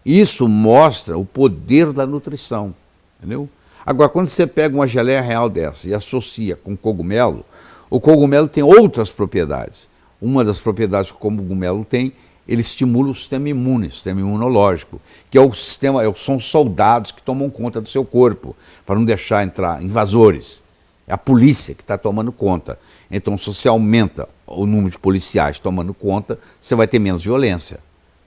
Isso mostra o poder da nutrição, entendeu? Agora, quando você pega uma geleia real dessa e associa com cogumelo, o cogumelo tem outras propriedades. Uma das propriedades que o cogumelo tem, ele estimula o sistema imune, o sistema imunológico, que é o sistema, são soldados que tomam conta do seu corpo, para não deixar entrar invasores. É a polícia que está tomando conta. Então, se você aumenta o número de policiais tomando conta, você vai ter menos violência,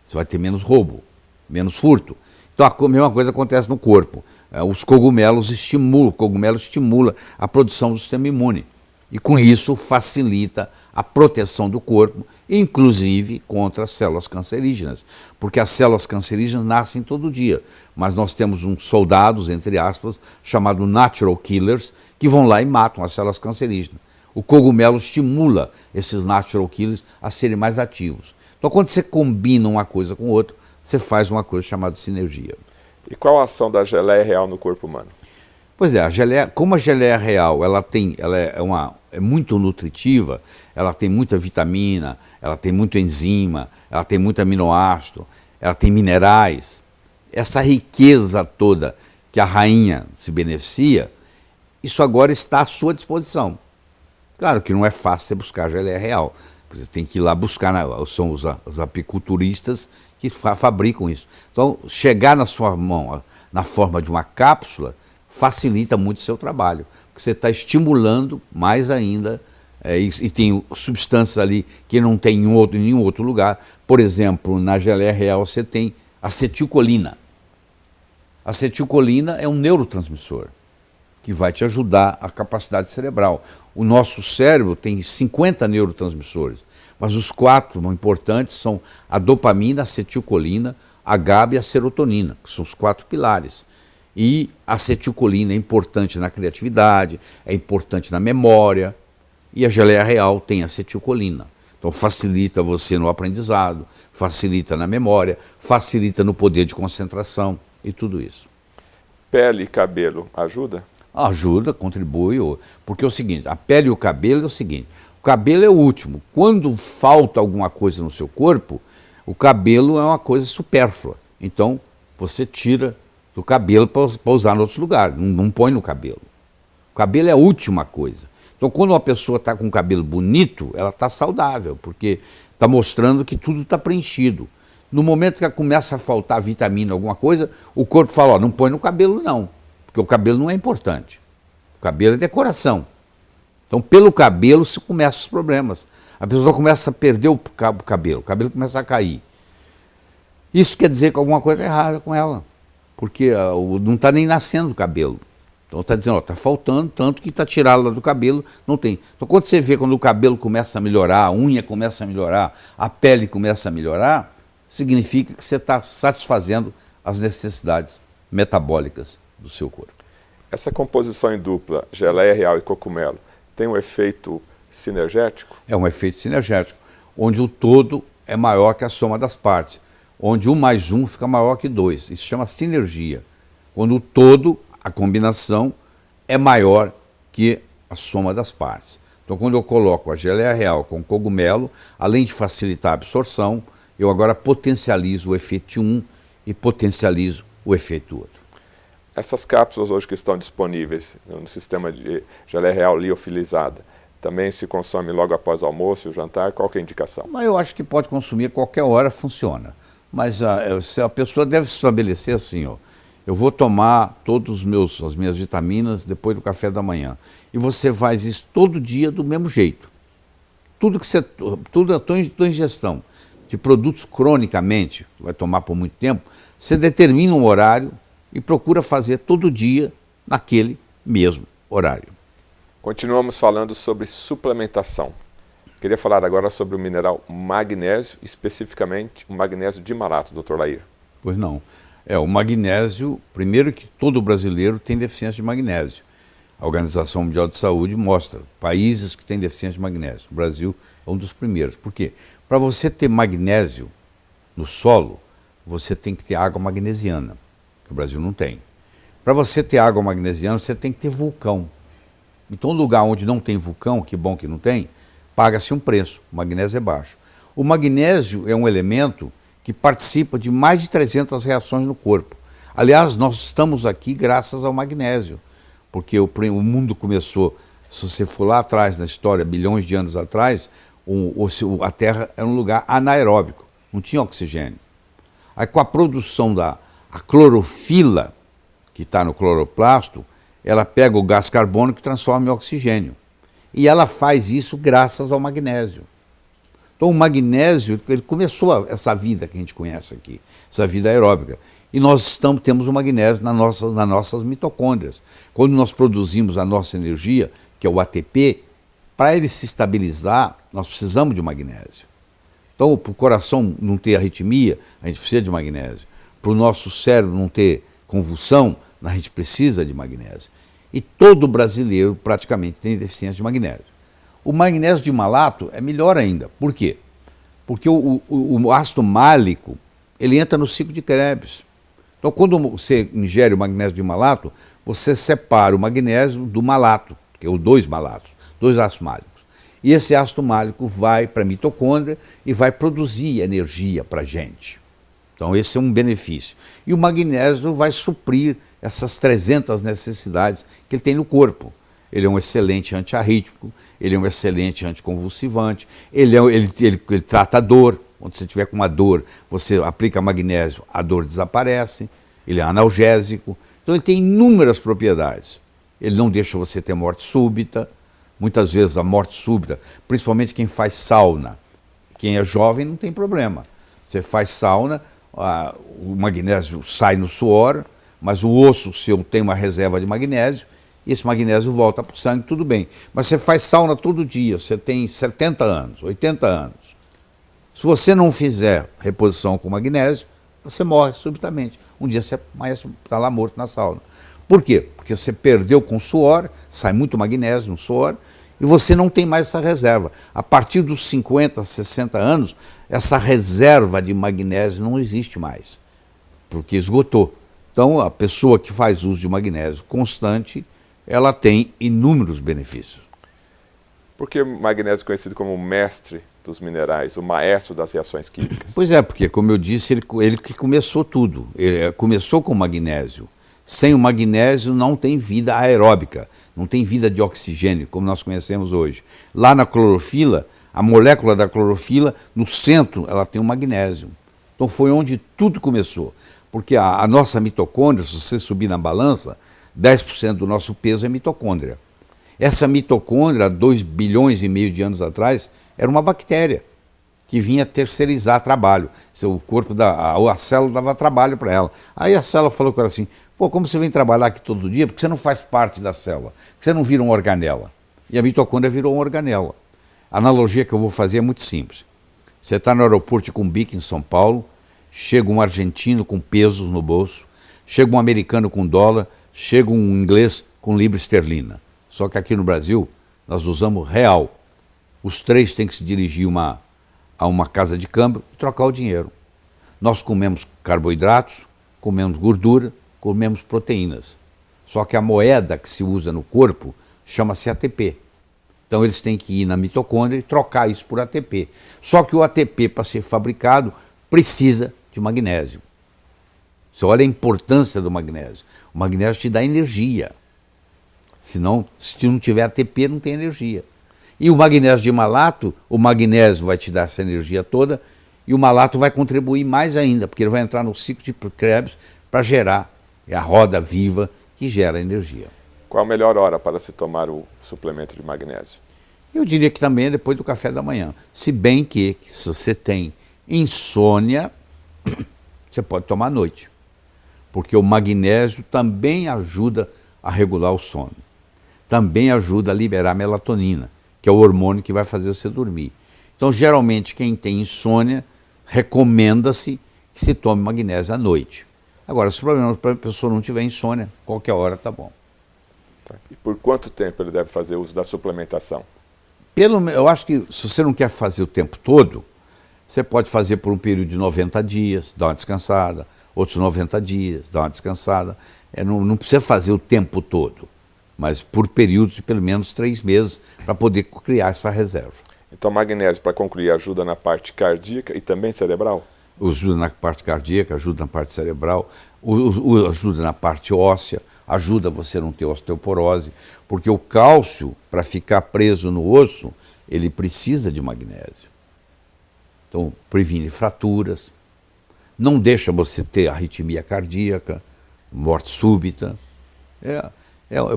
você vai ter menos roubo, menos furto. Então, a mesma coisa acontece no corpo. os cogumelos estimulam, o cogumelo estimula a produção do sistema imune. E com isso facilita a proteção do corpo, inclusive contra as células cancerígenas. Porque as células cancerígenas nascem todo dia, mas nós temos uns soldados, entre aspas, chamados natural killers, que vão lá e matam as células cancerígenas. O cogumelo estimula esses natural killers a serem mais ativos. Então, quando você combina uma coisa com outra, você faz uma coisa chamada sinergia. E qual a ação da geleia real no corpo humano? Pois é, a geleia, como a geleia real é muito nutritiva, ela tem muita vitamina, ela tem muito enzima, ela tem muito aminoácido, ela tem minerais. Essa riqueza toda que a rainha se beneficia, isso agora está à sua disposição. Claro que não é fácil você buscar a geleia real. Você tem que ir lá buscar, são os apiculturistas que fabricam isso. Então, chegar na sua mão na forma de uma cápsula facilita muito o seu trabalho, porque você está estimulando mais ainda, e tem substâncias ali que não tem em nenhum outro lugar. Por exemplo, na geleia real você tem acetilcolina. Acetilcolina é um neurotransmissor que vai te ajudar a capacidade cerebral. O nosso cérebro tem 50 neurotransmissores, mas os 4 importantes são a dopamina, a acetilcolina, a GABA e a serotonina, que são os 4 pilares. E a acetilcolina é importante na criatividade, é importante na memória, e a geleia real tem acetilcolina. Então facilita você no aprendizado, facilita na memória, facilita no poder de concentração e tudo isso. Pele e cabelo ajuda? Ajuda, contribui, porque é o seguinte, a pele e o cabelo é o seguinte, o cabelo é o último. Quando falta alguma coisa no seu corpo, o cabelo é uma coisa supérflua. Então você tira do cabelo para usar em outros lugares, não põe no cabelo. O cabelo é a última coisa. Então, quando uma pessoa está com o cabelo bonito, ela está saudável, porque está mostrando que tudo está preenchido. No momento que começa a faltar vitamina, alguma coisa, o corpo fala, não põe no cabelo não, porque o cabelo não é importante. O cabelo é decoração. Então, pelo cabelo se começam os problemas. A pessoa começa a perder o cabelo começa a cair. Isso quer dizer que alguma coisa está errada com ela. Porque não está nem nascendo o cabelo. Então está dizendo, está faltando, tanto que está tirado lá do cabelo, não tem. Então quando você vê quando o cabelo começa a melhorar, a unha começa a melhorar, a pele começa a melhorar, significa que você está satisfazendo as necessidades metabólicas do seu corpo. Essa composição em dupla, geleia real e cogumelo, tem um efeito sinergético? É um efeito sinergético, onde o todo é maior que a soma das partes. Onde 1 mais 1 fica maior que 2. Isso chama sinergia. Quando o todo, a combinação, é maior que a soma das partes. Então, quando eu coloco a geleia real com o cogumelo, além de facilitar a absorção, eu agora potencializo o efeito de um e potencializo o efeito do outro. Essas cápsulas hoje que estão disponíveis no sistema de geleia real liofilizada, também se consome logo após o almoço e o jantar? Qual que é a indicação? Mas eu acho que pode consumir a qualquer hora, funciona. Mas a pessoa deve se estabelecer assim, eu vou tomar as minhas vitaminas depois do café da manhã. E você faz isso todo dia do mesmo jeito. Tudo a tua ingestão de produtos cronicamente, que vai tomar por muito tempo, você determina um horário e procura fazer todo dia naquele mesmo horário. Continuamos falando sobre suplementação. Queria falar agora sobre o mineral magnésio, especificamente o magnésio dimalato, Dr. Lair. Pois não. O magnésio, primeiro que todo brasileiro tem deficiência de magnésio. A Organização Mundial de Saúde mostra países que têm deficiência de magnésio. O Brasil é um dos primeiros. Por quê? Para você ter magnésio no solo, você tem que ter água magnesiana, que o Brasil não tem. Para você ter água magnesiana, você tem que ter vulcão. Então, um lugar onde não tem vulcão, que bom que não tem, paga-se um preço, o magnésio é baixo. O magnésio é um elemento que participa de mais de 300 reações no corpo. Aliás, nós estamos aqui graças ao magnésio, porque o mundo começou, se você for lá atrás na história, bilhões de anos atrás, a Terra era um lugar anaeróbico, não tinha oxigênio. Aí com a produção da clorofila, que está no cloroplasto, ela pega o gás carbônico e transforma em oxigênio. E ela faz isso graças ao magnésio. Então o magnésio, ele começou essa vida que a gente conhece aqui, essa vida aeróbica. E nós temos o magnésio nas nossas mitocôndrias. Quando nós produzimos a nossa energia, que é o ATP, para ele se estabilizar, nós precisamos de magnésio. Então, para o coração não ter arritmia, a gente precisa de magnésio. Para o nosso cérebro não ter convulsão, a gente precisa de magnésio. E todo brasileiro praticamente tem deficiência de magnésio. O magnésio de malato é melhor ainda. Por quê? Porque o ácido málico, ele entra no ciclo de Krebs. Então, quando você ingere o magnésio de malato, você separa o magnésio do malato, que é os dois malatos, dois ácidos málicos. E esse ácido málico vai para a mitocôndria e vai produzir energia para a gente. Então, esse é um benefício. E o magnésio vai suprir essas 300 necessidades que ele tem no corpo. Ele é um excelente antiarrítmico, ele é um excelente anticonvulsivante, ele trata a dor. Quando você tiver com uma dor, você aplica magnésio, a dor desaparece, ele é analgésico. Então ele tem inúmeras propriedades. Ele não deixa você ter morte súbita. Muitas vezes a morte súbita, principalmente quem faz sauna, quem é jovem não tem problema. Você faz sauna, o magnésio sai no suor, mas o osso seu tem uma reserva de magnésio, e esse magnésio volta para o sangue, tudo bem. Mas você faz sauna todo dia, você tem 70 anos, 80 anos. Se você não fizer reposição com magnésio, você morre subitamente. Um dia você está lá morto na sauna. Por quê? Porque você perdeu com suor, sai muito magnésio no suor, e você não tem mais essa reserva. A partir dos 50, 60 anos, essa reserva de magnésio não existe mais, porque esgotou. Então, a pessoa que faz uso de magnésio constante, ela tem inúmeros benefícios. Por que o magnésio é conhecido como o mestre dos minerais, o maestro das reações químicas? Pois é, porque, como eu disse, ele que começou tudo. Ele começou com o magnésio. Sem o magnésio não tem vida aeróbica, não tem vida de oxigênio, como nós conhecemos hoje. Lá na clorofila, a molécula da clorofila, no centro, ela tem o magnésio. Então foi onde tudo começou. Porque a nossa mitocôndria, se você subir na balança, 10% do nosso peso é mitocôndria. Essa mitocôndria, 2,5 bilhões de anos atrás, era uma bactéria que vinha terceirizar trabalho. O corpo a célula dava trabalho para ela. Aí a célula falou com ela assim: pô, como você vem trabalhar aqui todo dia? Porque você não faz parte da célula, porque você não vira uma organela. E a mitocôndria virou uma organela. A analogia que eu vou fazer é muito simples. Você está no aeroporto de Cumbica, em São Paulo, chega um argentino com pesos no bolso, chega um americano com dólar, chega um inglês com libra esterlina. Só que aqui no Brasil, nós usamos real. Os três têm que se dirigir a uma casa de câmbio e trocar o dinheiro. Nós comemos carboidratos, comemos gordura, comemos proteínas. Só que a moeda que se usa no corpo chama-se ATP. Então eles têm que ir na mitocôndria e trocar isso por ATP. Só que o ATP, para ser fabricado, precisa de magnésio. Você olha a importância do magnésio. O magnésio te dá energia. Senão, se não tiver ATP, não tem energia. E o magnésio de malato, o magnésio vai te dar essa energia toda, e o malato vai contribuir mais ainda, porque ele vai entrar no ciclo de Krebs para gerar a roda viva que gera energia. Qual a melhor hora para se tomar o suplemento de magnésio? Eu diria que também é depois do café da manhã. Se bem que se você tem insônia, você pode tomar à noite. Porque o magnésio também ajuda a regular o sono. Também ajuda a liberar melatonina, que é o hormônio que vai fazer você dormir. Então, geralmente, quem tem insônia, recomenda-se que se tome magnésio à noite. Agora, se a pessoa não tiver insônia, qualquer hora está bom. Tá. E por quanto tempo ele deve fazer uso da suplementação? Eu acho que se você não quer fazer o tempo todo, você pode fazer por um período de 90 dias, dar uma descansada, outros 90 dias, dar uma descansada. Não precisa fazer o tempo todo, mas por períodos de pelo menos 3 meses para poder criar essa reserva. Então, magnésio, para concluir, ajuda na parte cardíaca e também cerebral? Ajuda na parte cardíaca, ajuda na parte cerebral, ajuda na parte óssea, ajuda você a não ter osteoporose, porque o cálcio, para ficar preso no osso, ele precisa de magnésio. Então, previne fraturas, não deixa você ter arritmia cardíaca, morte súbita.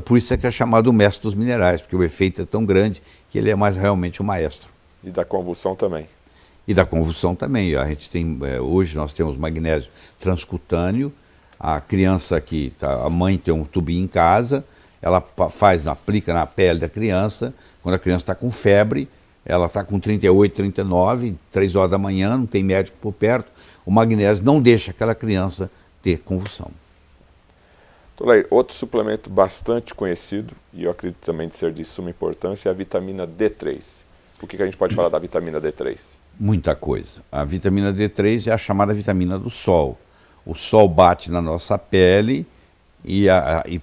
Por isso é que é chamado o mestre dos minerais, porque o efeito é tão grande que ele é mais realmente o maestro. E da convulsão também? E da convulsão também. A gente tem, hoje nós temos magnésio transcutâneo, A criança a mãe tem um tubinho em casa, ela aplica na pele da criança, quando a criança está com febre, ela está com 38, 39, 3 horas da manhã, não tem médico por perto, o magnésio não deixa aquela criança ter convulsão. Outro suplemento bastante conhecido, e eu acredito também de ser de suma importância, é a vitamina D3. O que a gente pode falar da vitamina D3? Muita coisa. A vitamina D3 é a chamada vitamina do sol. O sol bate na nossa pele e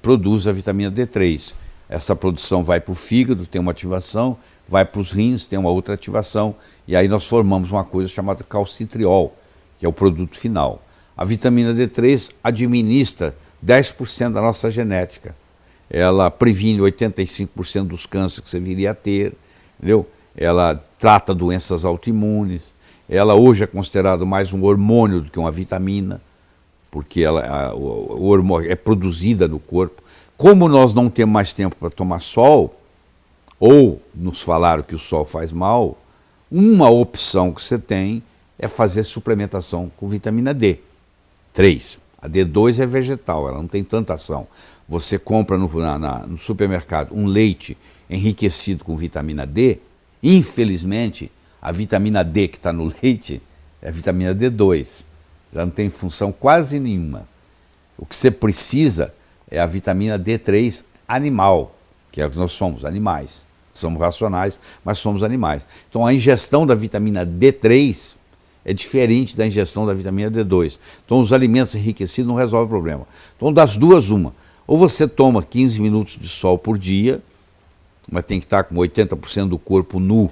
produz a vitamina D3. Essa produção vai para o fígado, tem uma ativação, vai para os rins, tem uma outra ativação, e aí nós formamos uma coisa chamada calcitriol, que é o produto final. A vitamina D3 administra 10% da nossa genética. Ela previne 85% dos cânceres que você viria a ter, entendeu? Ela trata doenças autoimunes. Ela hoje é considerado mais um hormônio do que uma vitamina, porque o hormônio é produzida no corpo. Como nós não temos mais tempo para tomar sol, ou nos falaram que o sol faz mal, uma opção que você tem é fazer suplementação com vitamina D3. A D2 é vegetal, ela não tem tanta ação. Você compra no supermercado um leite enriquecido com vitamina D, infelizmente, a vitamina D que está no leite é a vitamina D2. Já não tem função quase nenhuma. O que você precisa é a vitamina D3 animal, que é o que nós somos, animais. Somos racionais, mas somos animais. Então a ingestão da vitamina D3 é diferente da ingestão da vitamina D2. Então os alimentos enriquecidos não resolvem o problema. Então das duas, uma. Ou você toma 15 minutos de sol por dia, mas tem que estar com 80% do corpo nu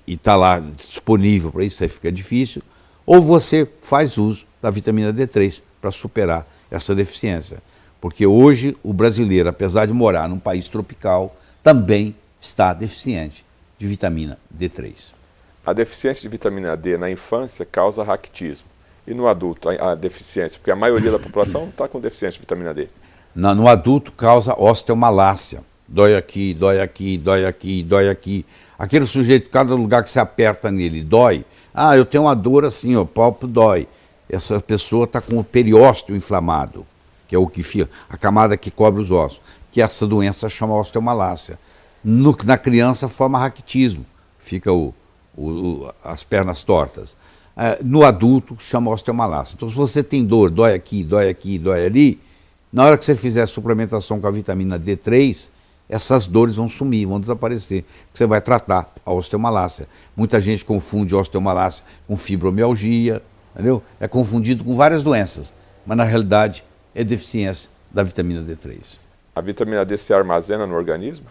e está lá disponível para isso, aí fica difícil. Ou você faz uso da vitamina D3 para superar essa deficiência. Porque hoje o brasileiro, apesar de morar num país tropical, também está deficiente de vitamina D3. A deficiência de vitamina D na infância causa raquitismo. E no adulto, a deficiência? Porque a maioria da população está com deficiência de vitamina D. No adulto causa osteomalácia. Dói aqui, dói aqui, dói aqui, dói aqui. Aquele sujeito, cada lugar que você aperta nele, dói. Ah, eu tenho uma dor assim, o palpo dói. Essa pessoa está com o periósteo inflamado, que é o que fica, a camada que cobre os ossos, que essa doença chama osteomalácia. Na criança forma raquitismo, fica as pernas tortas. No adulto chama osteomalácia. Então se você tem dor, dói aqui, dói ali, na hora que você fizer a suplementação com a vitamina D3, essas dores vão sumir, vão desaparecer. Você vai tratar a osteomalácia. Muita gente confunde osteomalácia com fibromialgia, entendeu? É confundido com várias doenças, mas na realidade é deficiência da vitamina D3. A vitamina D se armazena no organismo?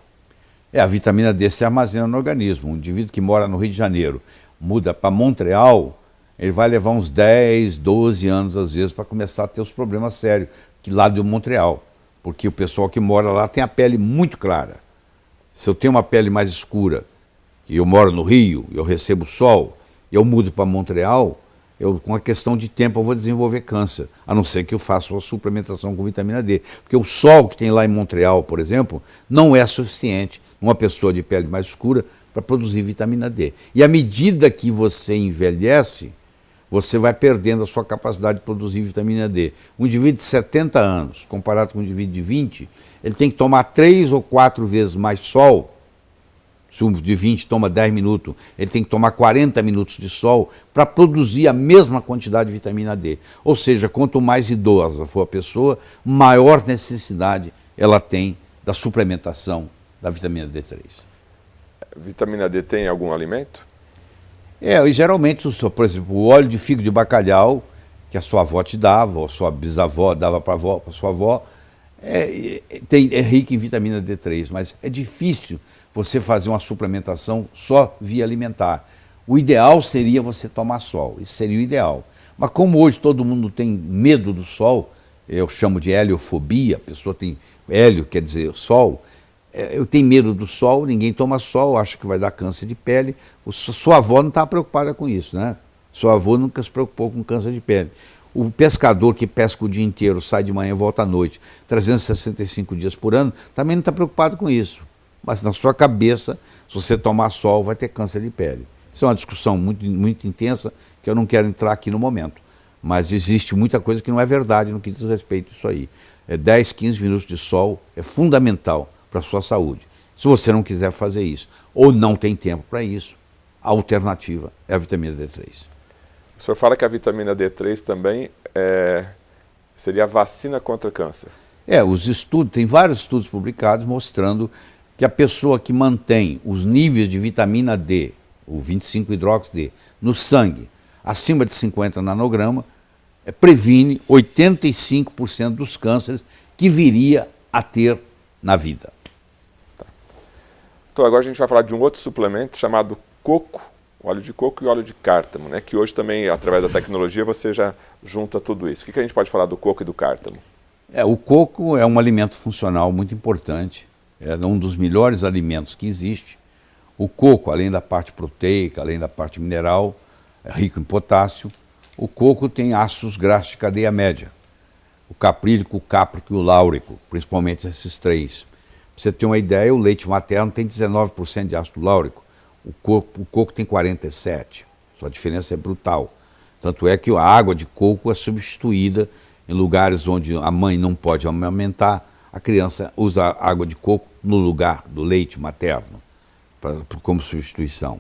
A vitamina D se armazena no organismo. Um indivíduo que mora no Rio de Janeiro, muda para Montreal, ele vai levar uns 10, 12 anos às vezes para começar a ter os problemas sérios, que lá de Montreal. Porque o pessoal que mora lá tem a pele muito clara. Se eu tenho uma pele mais escura, e eu moro no Rio, eu recebo sol, eu mudo para Montreal, com a questão de tempo eu vou desenvolver câncer, a não ser que eu faça uma suplementação com vitamina D. Porque o sol que tem lá em Montreal, por exemplo, não é suficiente numa pessoa de pele mais escura para produzir vitamina D. E à medida que você envelhece, você vai perdendo a sua capacidade de produzir vitamina D. Um indivíduo de 70 anos, comparado com um indivíduo de 20, ele tem que tomar 3 ou 4 vezes mais sol. Se um de 20 toma 10 minutos, ele tem que tomar 40 minutos de sol para produzir a mesma quantidade de vitamina D. Ou seja, quanto mais idosa for a pessoa, maior necessidade ela tem da suplementação da vitamina D3. Vitamina D tem em algum alimento? E geralmente, por exemplo, o óleo de figo de bacalhau, que a sua avó te dava, ou a sua bisavó dava para a sua avó, é rico em vitamina D3, mas é difícil você fazer uma suplementação só via alimentar. O ideal seria você tomar sol, isso seria o ideal. Mas como hoje todo mundo tem medo do sol, eu chamo de heliofobia, a pessoa tem, hélio quer dizer sol, eu tenho medo do sol, ninguém toma sol, acha que vai dar câncer de pele. Sua avó não está preocupada com isso, né? Sua avó nunca se preocupou com câncer de pele. O pescador que pesca o dia inteiro, sai de manhã e volta à noite, 365 dias por ano, também não está preocupado com isso. Mas na sua cabeça, se você tomar sol, vai ter câncer de pele. Isso é uma discussão muito, muito intensa, que eu não quero entrar aqui no momento. Mas existe muita coisa que não é verdade no que diz respeito a isso aí. 10, 15 minutos de sol é fundamental para a sua saúde. Se você não quiser fazer isso, ou não tem tempo para isso, a alternativa é a vitamina D3. O senhor fala que a vitamina D3 também seria a vacina contra câncer. Os estudos, tem vários estudos publicados mostrando que a pessoa que mantém os níveis de vitamina D, o 25-hidroxi-D, no sangue, acima de 50 nanograma, previne 85% dos cânceres que viria a ter na vida. Tá. Então agora a gente vai falar de um outro suplemento chamado coco, óleo de coco e óleo de cártamo, né? Que hoje também, através da tecnologia, você já junta tudo isso. O que a gente pode falar do coco e do cártamo? O coco é um alimento funcional muito importante, é um dos melhores alimentos que existe. O coco, além da parte proteica, além da parte mineral, é rico em potássio. O coco tem ácidos graxos de cadeia média, o caprílico, o cáprico e o láurico, principalmente esses três. Pra você ter uma ideia, o leite materno tem 19% de ácido láurico, o coco tem 47%, a diferença é brutal. Tanto é que a água de coco é substituída em lugares onde a mãe não pode amamentar, a criança usa a água de coco no lugar do leite materno, como substituição.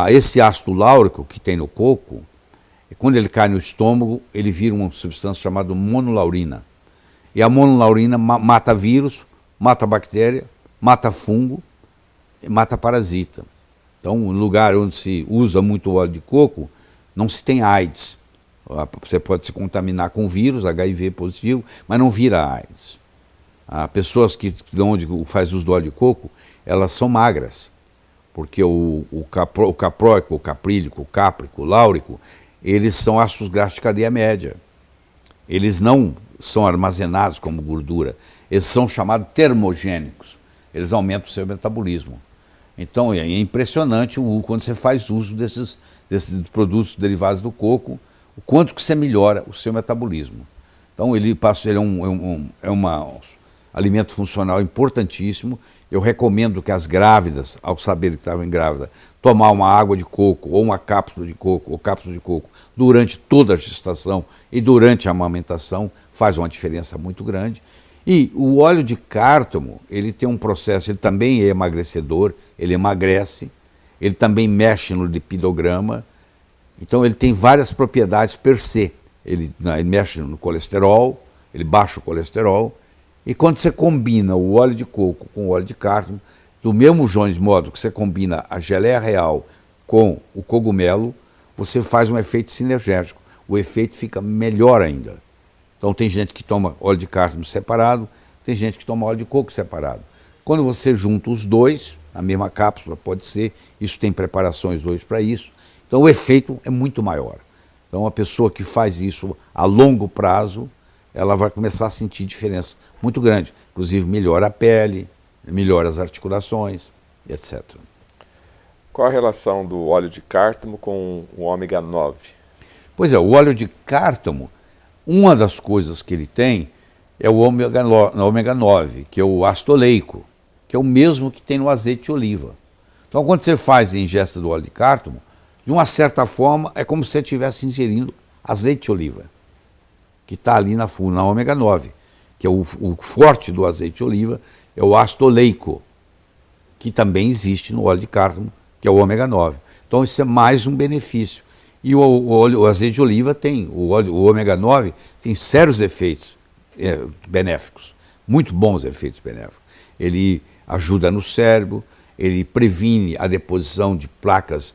Esse ácido láurico que tem no coco, quando ele cai no estômago, ele vira uma substância chamada monolaurina. E a monolaurina mata vírus, mata bactéria, mata fungo e mata parasita. Então, no lugar onde se usa muito óleo de coco, não se tem AIDS. Você pode se contaminar com vírus, HIV positivo, mas não vira AIDS. Pessoas que onde faz uso do óleo de coco, elas são magras, porque o capróico, o caprílico, o cáprico, o láurico, eles são ácidos graxos de cadeia média. Eles não são armazenados como gordura, eles são chamados termogênicos. Eles aumentam o seu metabolismo. Então é impressionante quando você faz uso desses produtos derivados do coco, o quanto que você melhora o seu metabolismo. Então ele é um alimento funcional importantíssimo. Eu recomendo que as grávidas, ao saberem que estavam grávidas, tomar uma água de coco ou uma cápsula de coco ou cápsula de coco durante toda a gestação e durante a amamentação faz uma diferença muito grande. E o óleo de cártamo, ele tem um processo, ele também é emagrecedor, ele emagrece, ele também mexe no lipidograma, então ele tem várias propriedades per se. Ele mexe no colesterol, ele baixa o colesterol, e quando você combina o óleo de coco com o óleo de cártamo, do mesmo modo que você combina a geleia real com o cogumelo, você faz um efeito sinergético, o efeito fica melhor ainda. Então tem gente que toma óleo de cártamo separado, tem gente que toma óleo de coco separado. Quando você junta os dois, na mesma cápsula, pode ser, isso tem preparações hoje para isso, então o efeito é muito maior. Então a pessoa que faz isso a longo prazo, ela vai começar a sentir diferença muito grande. Inclusive melhora a pele, melhora as articulações, etc. Qual a relação do óleo de cártamo com o ômega 9? Pois é, o óleo de cártamo, uma das coisas que ele tem é o ômega 9, que é o ácido oleico, que é o mesmo que tem no azeite de oliva. Então quando você faz a ingesta do óleo de cártamo, de uma certa forma é como se você estivesse ingerindo azeite de oliva, que está ali na ômega 9, que é o forte do azeite de oliva, é o ácido oleico, que também existe no óleo de cártamo, que é o ômega 9. Então isso é mais um benefício. E o azeite de oliva tem, o ômega 9 tem sérios efeitos benéficos, muito bons efeitos benéficos. Ele ajuda no cérebro, ele previne a deposição de placas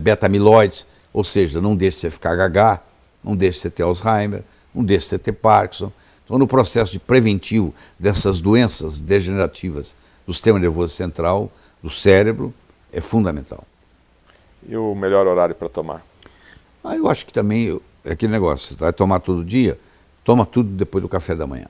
beta-amiloides, ou seja, não deixa você ficar gaga, não deixa você ter Alzheimer, não deixa você ter Parkinson. Então, no processo de preventivo dessas doenças degenerativas do sistema nervoso central, do cérebro, é fundamental. E o melhor horário para tomar? Eu acho que também é aquele negócio, você vai tomar todo dia, toma tudo depois do café da manhã.